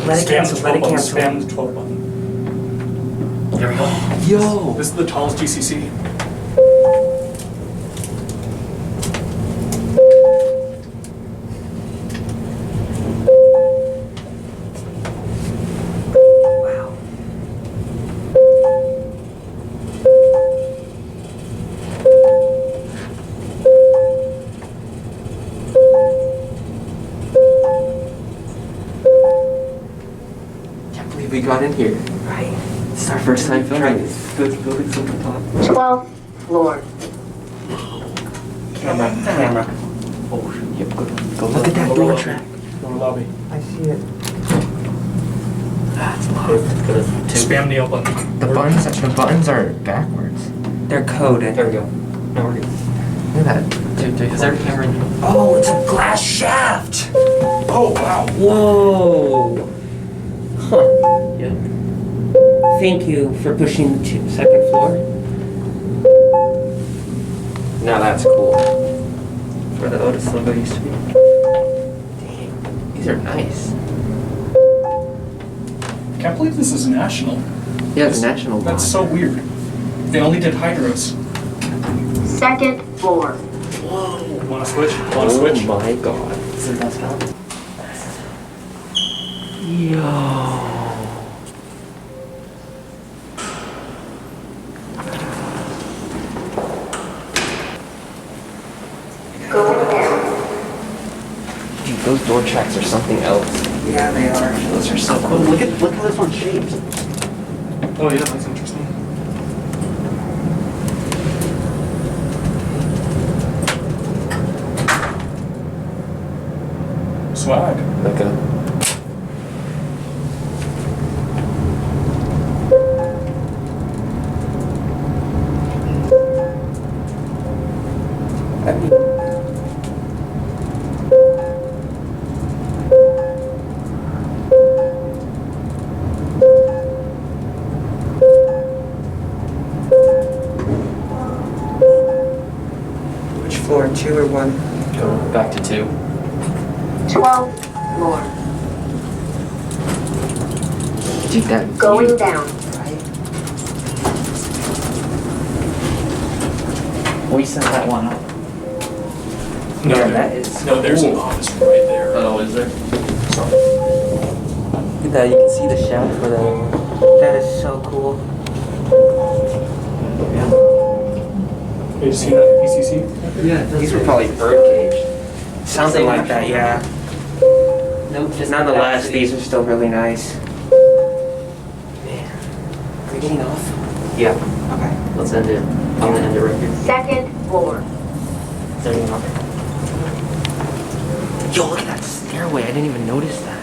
Let it cancel, let it cancel. Spam the 12 button. There we go. Yo! This is the tallest GCC. Wow. Can't believe we got in here. Right. It's our first time filming this. Building to the top. 12th floor. Camera. Oh, yep, go look at that door track. Lower lobby. I see it. That's locked. Spam the L button. The buttons are backwards. They're coded. There we go. Now we're good. Look at that. Is there a camera in here? Oh, it's a glass shaft! Oh, wow. Whoa! Huh. Yeah. Thank you for pushing the second floor. Now that's cool. Where the Otis logo used to be. Dang, these are nice. Can't believe this is national. Yeah, it's national. That's so weird. They only did hydros. Second floor. Whoa. Want to switch? Want to Oh switch? my god. Is it that spell? Yo. Going down. Dude, those door tracks are something else. Yeah, they are. Those are so cool. Look how this one's shaped. Oh, yeah, that's interesting. Swag. Like a... Which floor? 2 or 1? Go back to 2. 12th floor. Dude, that Going view, down. right? We sent that one up. No, Yeah, that is No, there's an cool. office right there. Oh, is there? Sorry. Look at that, you can see the shaft for that. That is so cool. Yeah. Hey, you see that ECC? Yeah. These were probably birdcage. Something like that, yeah. Nope, just Nonetheless, these are still really nice. Man. Are we getting off? Yeah. Okay. Let's end it. I'm gonna end it right here. Second floor. Is everyone up? Yo, look at that stairway. I didn't even notice that.